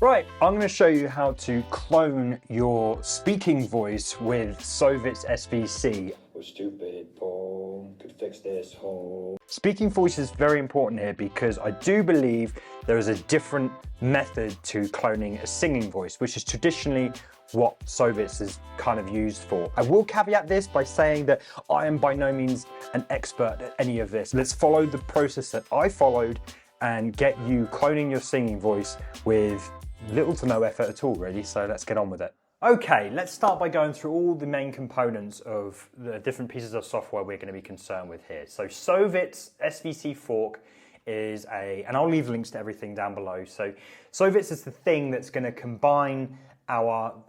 Right, I'm going to show you how to clone your speaking voice with so-vits-svc. We're stupid, Paul. Could fix this whole. Speaking voice is very important here because I do believe there is a different method to cloning a singing voice, which is traditionally what so-vits is kind of used for. I will caveat this by saying that I am by no means an expert at any of this. Let's follow the process that I followed and get you cloning your singing voice with little to no effort at all, really, so let's get on with it. Okay, let's start by going through all the main components of the different pieces of software we're going to be concerned with here. So so-vits-svc-fork is and I'll leave links to everything down below. So so-vits is the thing that's going to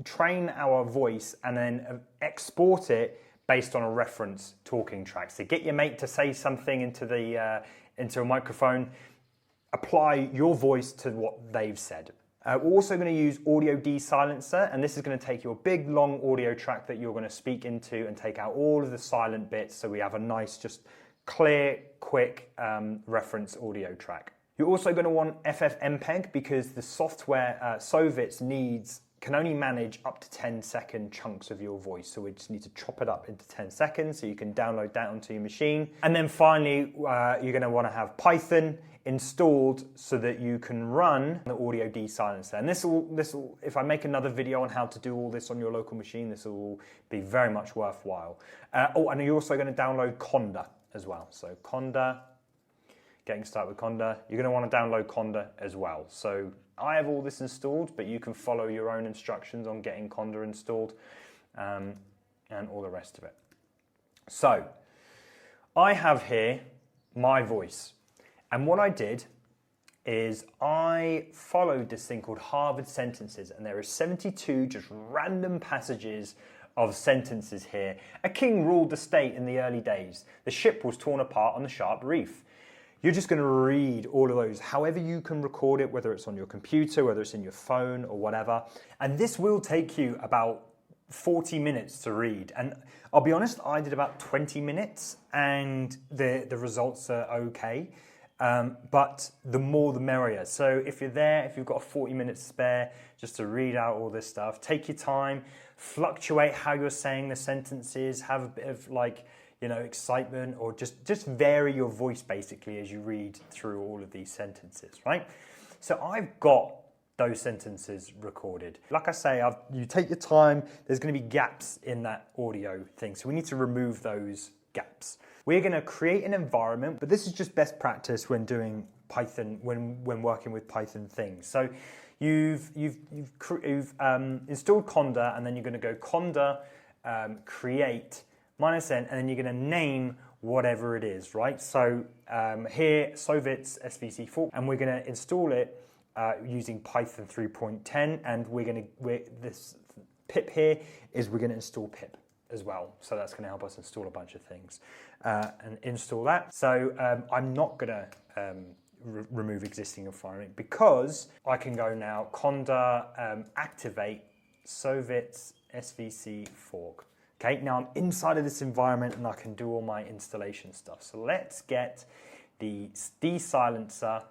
train our voice and then export it based on a reference talking track. So get your mate to say something into a microphone, apply your voice to what they've said. We're also going to use audio de-silencer, and this is going to take your big long audio track that you're going to speak into and take out all of the silent bits so we have a nice, just clear, quick reference audio track. You're also going to want FFmpeg because the software so-vits can only manage up to 10-second chunks of your voice. So we just need to chop it up into 10 seconds so you can download that onto your machine. And then finally, you're going to want to have Python installed so that you can run the audio de-silencer. And this will, if I make another video on how to do all this on your local machine, this will be very much worthwhile. And you're also going to download Conda as well. So Conda, getting started with Conda. You're going to want to download Conda as well. So I have all this installed, but you can follow your own instructions on getting Conda installed and all the rest of it. So I have here my voice. And what I did is I followed this thing called Harvard sentences, and there are 72 just random passages of sentences here. A king ruled the state in the early days. The ship was torn apart on the sharp reef. You're just going to read all of those, however you can record it, whether it's on your computer, whether it's in your phone or whatever. And this will take you about 40 minutes to read. And I'll be honest, I did about 20 minutes and the results are okay. But the more the merrier. So if you're there, if you've got 40 minutes spare just to read out all this stuff, take your time, fluctuate how you're saying the sentences, have a bit of excitement, or just vary your voice basically as you read through all of these sentences, right? So I've got those sentences recorded. Like I say, you take your time, there's going to be gaps in that audio thing, so we need to remove those gaps. We're going to create an environment, but this is just best practice when doing Python, when working with Python things. So you've installed Conda, and then you're going to go Conda create -n, and then you're going to name whatever it is, right? So here, so-vits-svc-fork, and we're going to install it using Python 3.10, and this pip here is we're going to install pip as well. So that's going to help us install a bunch of things and install that. So I'm not going to remove existing environment because I can go now Conda activate so-vits-svc-fork. Okay, now I'm inside of this environment and I can do all my installation stuff. So let's get the de-silencer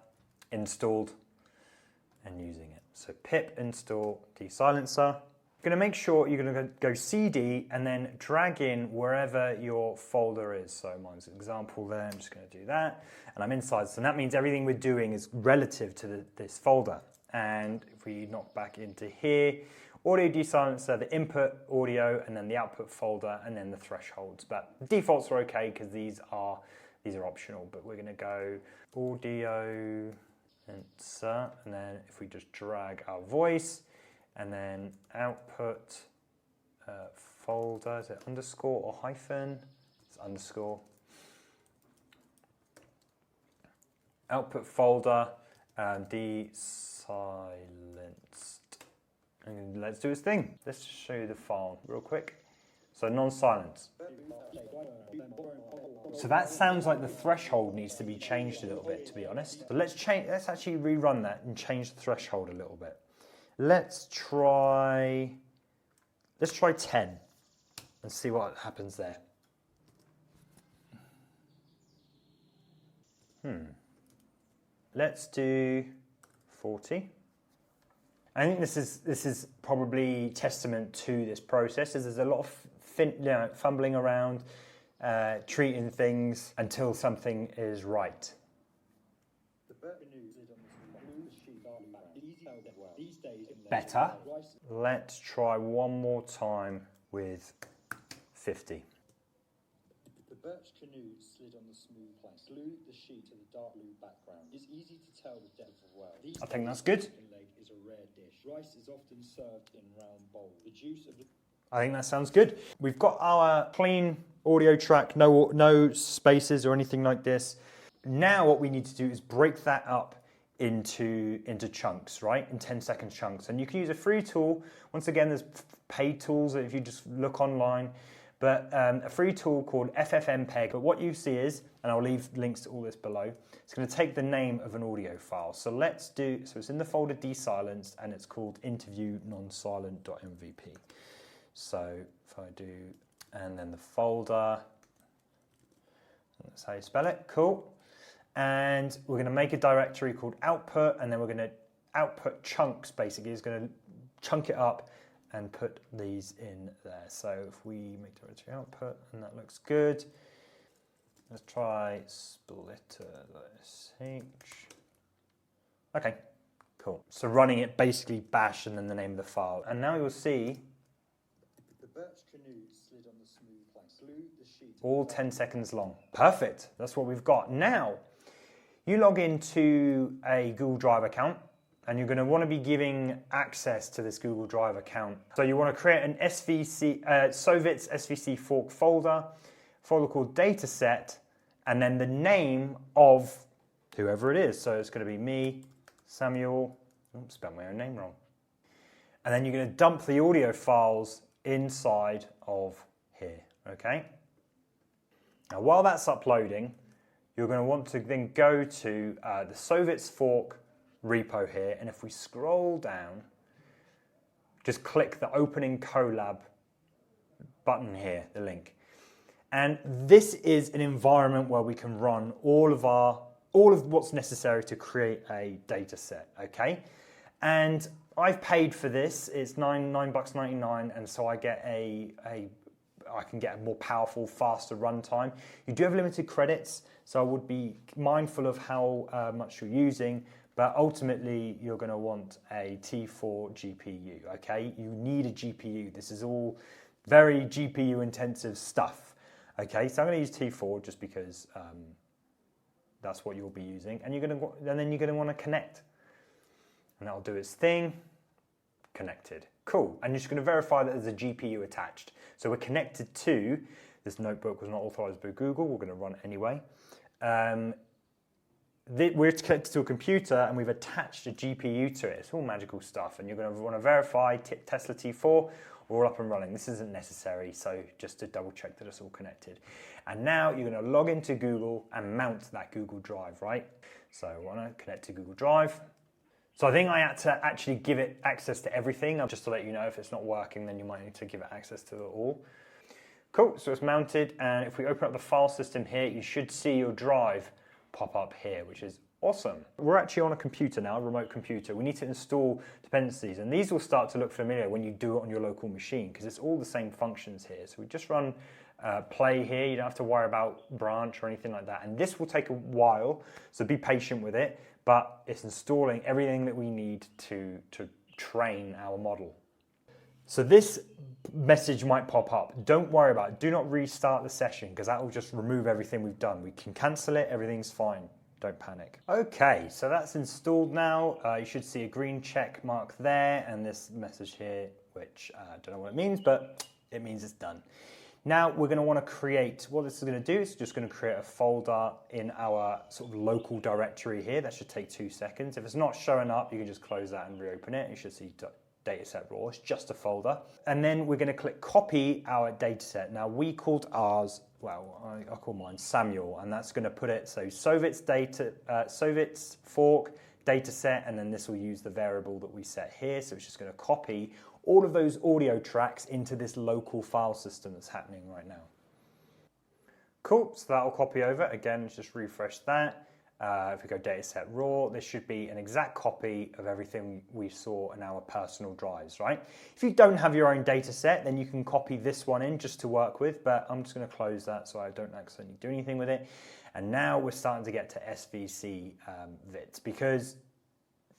installed and using it. So pip install de-silencer. You're going to make sure you're going to go CD and then drag in wherever your folder is. So mine's an example there. I'm just going to do that. And I'm inside. So that means everything we're doing is relative to this folder. And if we knock back into here, audio de-silencer, the input audio, and then the output folder, and then the thresholds. But the defaults are okay because these are optional. But we're going to go audio, insert, and then if we just drag our voice, and then output folder, is it underscore or hyphen? It's underscore. Output folder, de-silenced. And let's do this thing. Let's show you the file real quick. So non-silence. So that sounds like the threshold needs to be changed a little bit, to be honest. So let's actually rerun that and change the threshold a little bit. Let's try 10 and see what happens there. Let's do 40. I think this is probably testament to this process, as there's a lot of fumbling around, treating things until something is right. Better. Let's try one more time with 50. The birch canoe slid on the smooth plank. Glue the sheet to the dark blue background. It's easy to tell the depth of well. I think that's good. Chicken leg is a rare dish. Rice is often served in round bowls. The juice of the... I think that sounds good. We've got our clean audio track, no spaces or anything like this. Now what we need to do is break that up into chunks, right? In 10-second chunks. And you can use a free tool. Once again, there's paid tools if you just look online. But a free tool called FFmpeg. But what you see is, and I'll leave links to all this below, it's going to take the name of an audio file. So it's in the folder desilenced, and it's called interview nonsilent.mvp. So if I do, and then the folder, that's how you spell it, cool. And we're going to make a directory called output, and then we're going to output chunks, basically. It's going to chunk it up and put these in there. So if we make directory output, and that looks good. Let's try splitter.sh. Okay, cool. So running it, basically bash and then the name of the file. And now you'll see The birch canoe slid on the smooth plank. Glue the sheet... all 10 seconds long. Perfect, that's what we've got. Now, you log into a Google Drive account, and you're going to want to be giving access to this Google Drive account. So you want to create an so-vits-svc-fork folder called dataset, and then the name of whoever it is. So it's going to be me, Samuel. Oops, spelled my own name wrong. And then you're going to dump the audio files inside of here, okay? Now, while that's uploading, you're going to want to then go to the so-vits-svc-fork repo here, and if we scroll down, just click the opening Colab button here, the link. And this is an environment where we can run all of what's necessary to create a data set, okay? And I've paid for this. It's $9.99, and so I get I can get a more powerful, faster runtime. You do have limited credits, so I would be mindful of how much you're using, but ultimately you're going to want a T4 GPU, okay? You need a GPU. This is all very GPU intensive stuff, okay? So I'm going to use T4 just because that's what you'll be using, and then you're going to want to connect, and that'll do its thing. Connected. Cool. And you're just going to verify that there's a GPU attached. So we're connected to, this notebook was not authorized by Google, we're going to run it anyway. We're connected to a computer and we've attached a GPU to it. It's all magical stuff, and you're going to want to verify Tesla T4, we're all up and running. This isn't necessary, so just to double check that it's all connected. And now you're going to log into Google and mount that Google Drive, right? So I want to connect to Google Drive. So I think I had to actually give it access to everything. Just to let you know, if it's not working, then you might need to give it access to it all. Cool, so it's mounted, and if we open up the file system here, you should see your drive pop up here, which is awesome. We're actually on a computer now, a remote computer. We need to install dependencies, and these will start to look familiar when you do it on your local machine, because it's all the same functions here. So we just run play here. You don't have to worry about branch or anything like that, and this will take a while, so be patient with it. But it's installing everything that we need to train our model. So this message might pop up. Don't worry about it. Do not restart the session, because that will just remove everything we've done. We can cancel it. Everything's fine. Don't panic. Okay, so that's installed now. You should see a green check mark there, and this message here, which I don't know what it means, but it means it's done. Now we're going to want to create, what this is going to do is just going to create a folder in our sort of local directory here. That should take 2 seconds. If it's not showing up, you can just close that and reopen it. You should see dataset raw. It's just a folder. And then we're going to click copy our dataset. Now we called ours, well, I call mine Samuel, and that's going to put it, so so-vits-svc-fork dataset, and then this will use the variable that we set here. So it's just going to copy all of those audio tracks into this local file system that's happening right now. Cool, so that'll copy over. Again, let's just refresh that. if we go dataset raw, this should be an exact copy of everything we saw in our personal drives, right? If you don't have your own data set, then you can copy this one in just to work with, but I'm just going to close that so I don't accidentally do anything with it. And now we're starting to get to svc-vits, because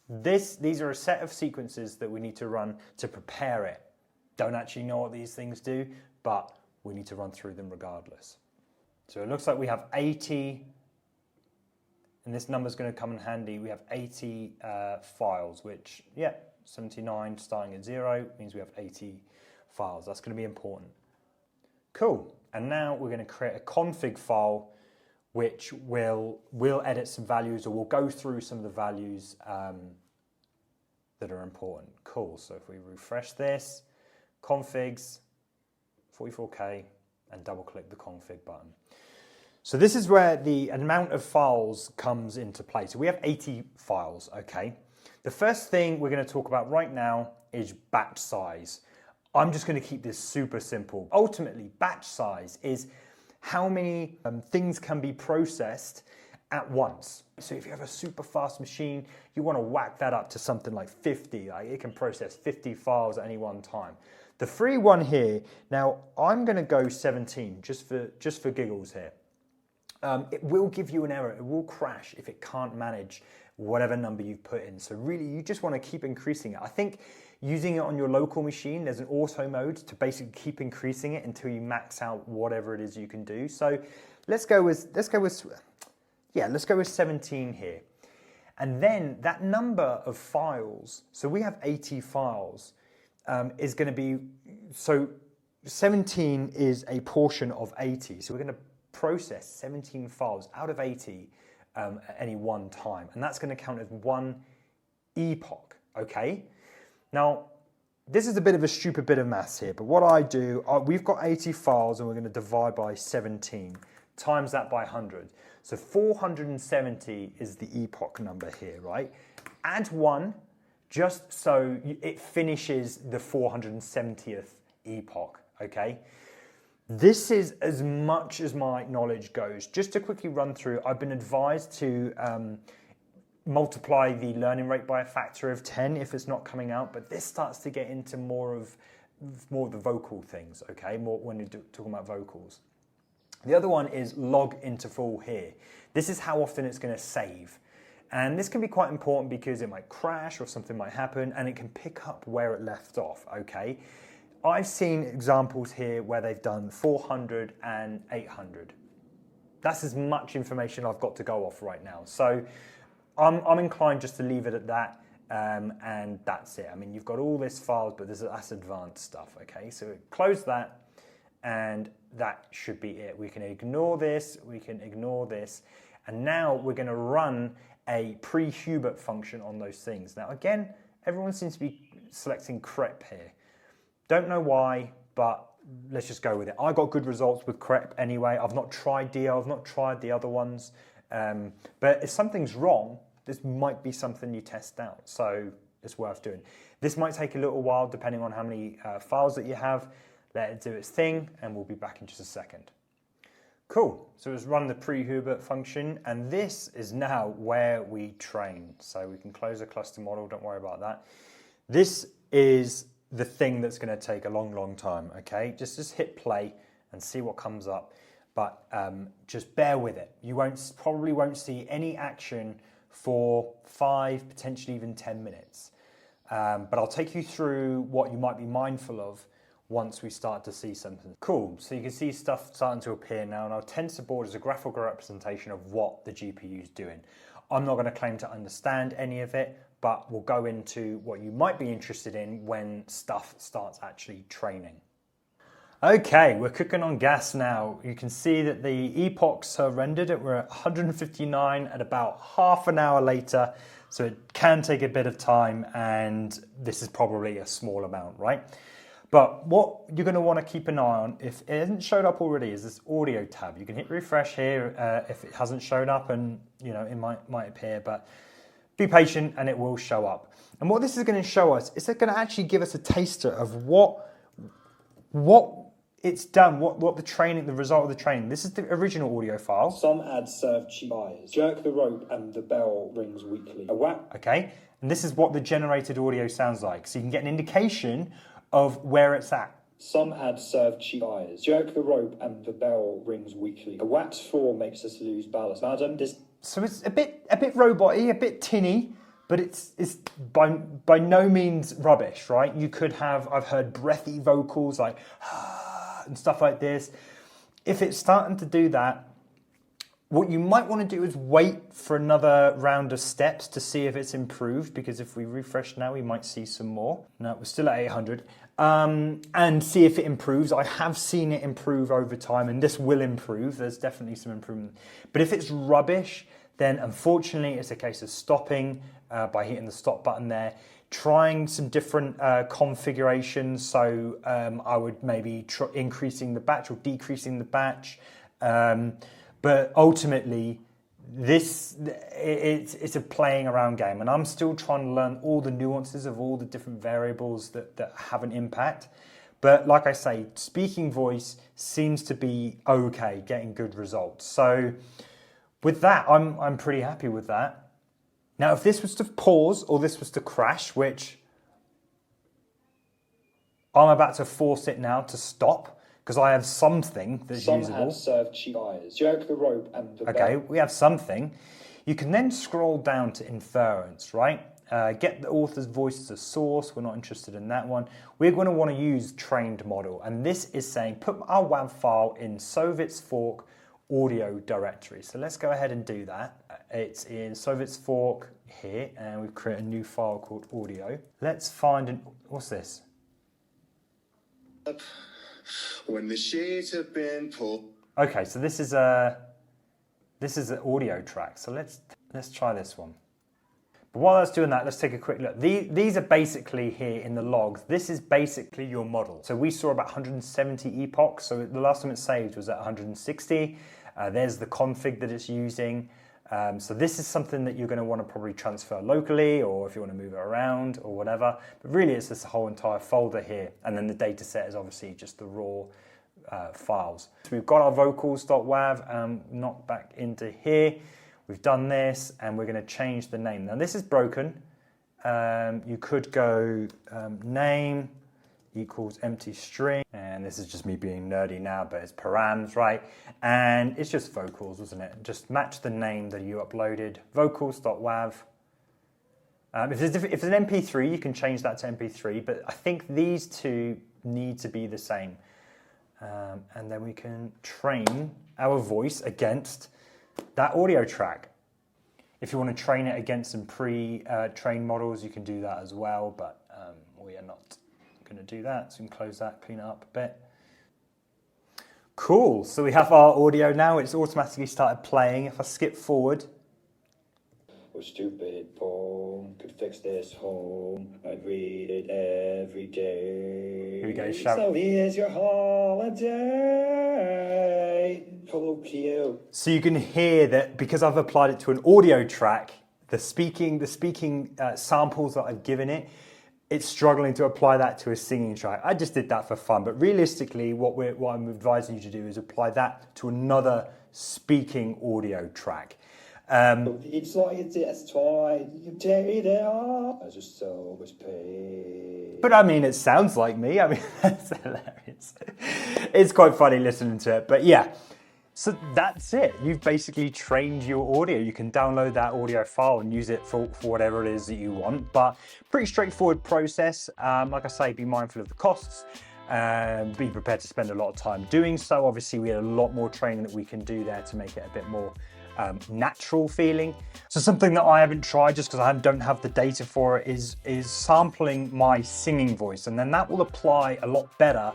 these are a set of sequences that we need to run to prepare it. Don't actually know what these things do, but we need to run through them regardless. So it looks like we have 80, and this number is going to come in handy. We have 80 files, which, yeah, 79 starting at 0 means we have 80 files. That's going to be important. Cool. And now we're going to create a config file which will edit some values, or we'll go through some of the values that are important. Cool. So if we refresh this, configs, 44K, and double click the config button. So this is where the amount of files comes into play. So we have 80 files, okay? The first thing we're going to talk about right now is batch size. I'm just going to keep this super simple. Ultimately, batch size is how many things can be processed at once. So if you have a super fast machine, you want to whack that up to something like 50. Like it can process 50 files at any one time. The free one here, now I'm going to go 17 just for giggles here. It will give you an error. It will crash if it can't manage whatever number you've put in. So really, you just want to keep increasing it. I think using it on your local machine, there's an auto mode to basically keep increasing it until you max out whatever it is you can do. So let's go with 17 here. And then that number of files, so we have 80 files, is going to be, so 17 is a portion of 80. So we're going to process 17 files out of 80 at any one time, and that's going to count as one epoch, okay? Now, this is a bit of a stupid bit of maths here, but what I do, we've got 80 files and we're going to divide by 17, times that by 100. So 470 is the epoch number here, right? Add 1, just so it finishes the 470th epoch, okay? This is as much as my knowledge goes. Just to quickly run through, I've been advised to multiply the learning rate by a factor of 10 if it's not coming out, but this starts to get into more of the vocal things, okay? More when you're talking about vocals. The other one is log interval here. This is how often it's going to save. And this can be quite important because it might crash or something might happen, and it can pick up where it left off, okay? I've seen examples here where they've done 400 and 800. That's as much information I've got to go off right now. So I'm inclined just to leave it at that, and that's it. I mean, you've got all this files, but that's advanced stuff, okay? So close that, and that should be it. We can ignore this, and now we're going to run a pre-Hubert function on those things. Now, again, everyone seems to be selecting crep here. Don't know why, but let's just go with it. I got good results with crep anyway. I've not tried Dio, I've not tried the other ones. But if something's wrong, this might be something you test out. So it's worth doing. This might take a little while depending on how many files that you have. Let it do its thing, and we'll be back in just a second. Cool, so let's run the pre-Hubert function, and this is now where we train. So we can close the cluster model, don't worry about that. This is the thing that's going to take a long time, okay? Just hit play and see what comes up, but just bear with it. You probably won't see any action for 5, potentially even 10 minutes. But I'll take you through what you might be mindful of once we start to see something. Cool, so you can see stuff starting to appear now. Now, TensorBoard is a graphical representation of what the GPU is doing. I'm not going to claim to understand any of it, but we'll go into what you might be interested in when stuff starts actually training. Okay, we're cooking on gas now. You can see that the epochs are rendered. We're at 159 at about half an hour later, so it can take a bit of time, and this is probably a small amount, right? But what you're going to want to keep an eye on, if it hasn't showed up already, is this audio tab. You can hit refresh here if it hasn't showed up, and it might appear, but be patient and it will show up. And what this is going to show us is it's going to actually give us a taster of what it's done what the result of the training. This is the original audio file. Some ads serve cheap buyers. Jerk the rope and the bell rings weakly. A whack. Okay, and this is what the generated audio sounds like. So you can get an indication of where it's at. Some ads serve cheap buyers. Jerk the rope and the bell rings weakly. A wax floor makes us lose balance. Madam, this. So it's a bit robot-y, a bit tinny, but it's by no means rubbish, right? You could have, I've heard breathy vocals like and stuff like this. If it's starting to do that, what you might want to do is wait for another round of steps to see if it's improved, because if we refresh now, we might see some more. No, we're still at 800. And see if it improves. I have seen it improve over time, and this will improve. There's definitely some improvement. But if it's rubbish, then unfortunately it's a case of stopping by hitting the stop button there, trying some different configurations. So I would maybe increasing the batch or decreasing the batch. But ultimately, it's a playing around game, and I'm still trying to learn all the nuances of all the different variables that have an impact. But like I say, speaking voice seems to be okay, getting good results. So with that, I'm pretty happy with that. Now, if this was to pause or this was to crash, which I'm about to force it now to stop, because I have something that's usable. Some ads serve cheap buyers. Jerk the rope and the bell. Okay, we have something. You can then scroll down to inference, right? Get the author's voice as a source. We're not interested in that one. We're going to want to use trained model. And this is saying put our WAV file in so-vits-svc-fork audio directory. So let's go ahead and do that. It's in so-vits-svc-fork here, and we've created a new file called audio. Let's find what's this? When the sheets have been pulled. Okay, so this is an audio track. So let's try this one. But while that's doing that, let's take a quick look. These are basically here in the logs. This is basically your model. So we saw about 170 epochs. So the last time it saved was at 160. There's the config that it's using. So this is something that you're going to want to probably transfer locally, or if you want to move it around or whatever. But really it's this whole entire folder here. And then the data set is obviously just the raw files. So we've got our vocals.wav knocked back into here. We've done this, and we're going to change the name. Now this is broken. You could go name equals empty string, and this is just me being nerdy now, but it's params, right? And it's just vocals, wasn't it? Just match the name that you uploaded, vocals.wav. If it's an MP3, you can change that to MP3, but I think these two need to be the same. And then we can train our voice against that audio track. If you want to train it against some pre-trained models, you can do that as well, but we are not going to do that. So we can close that, clean it up a bit. Cool, so we have our audio now. It's automatically started playing. If I skip forward. A stupid poem could fix this home. I'd read it every day. Here we go, shout. So here's your holiday. Colloquial. So you can hear that because I've applied it to an audio track, the speaking samples that I've given it, it's struggling to apply that to a singing track. I just did that for fun, but realistically, what I'm advising you to do is apply that to another speaking audio track. It's like it's toy. You take it off. I just so was paid. But I mean, it sounds like me. I mean, that's hilarious. It's quite funny listening to it. But yeah, so that's it. You've basically trained your audio. You can download that audio file and use it for whatever it is that you want. But pretty straightforward process. Like I say, be mindful of the costs. Be prepared to spend a lot of time doing so. Obviously, we had a lot more training that we can do there to make it a bit more natural feeling. So something that I haven't tried just because I don't have the data for it is sampling my singing voice, and then that will apply a lot better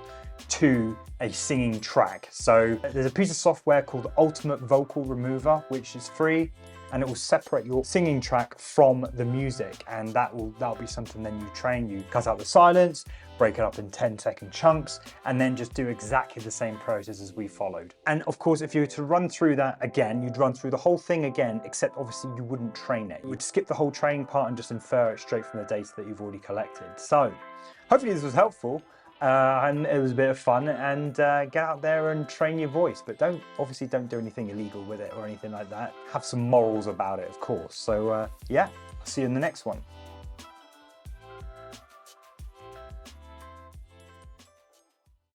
to a singing track. So there's a piece of software called Ultimate Vocal Remover, which is free, and it will separate your singing track from the music, and that'll be something then you train. You cut out the silence, break it up in 10-second chunks, and then just do exactly the same process as we followed. And of course, if you were to run through that again, you'd run through the whole thing again, except obviously you wouldn't train it. You would skip the whole training part and just infer it straight from the data that you've already collected. So hopefully this was helpful. and it was a bit of fun. And get out there and train your voice, but obviously don't do anything illegal with it or anything like that. Have some morals about it, of course. So yeah, I'll see you in the next one.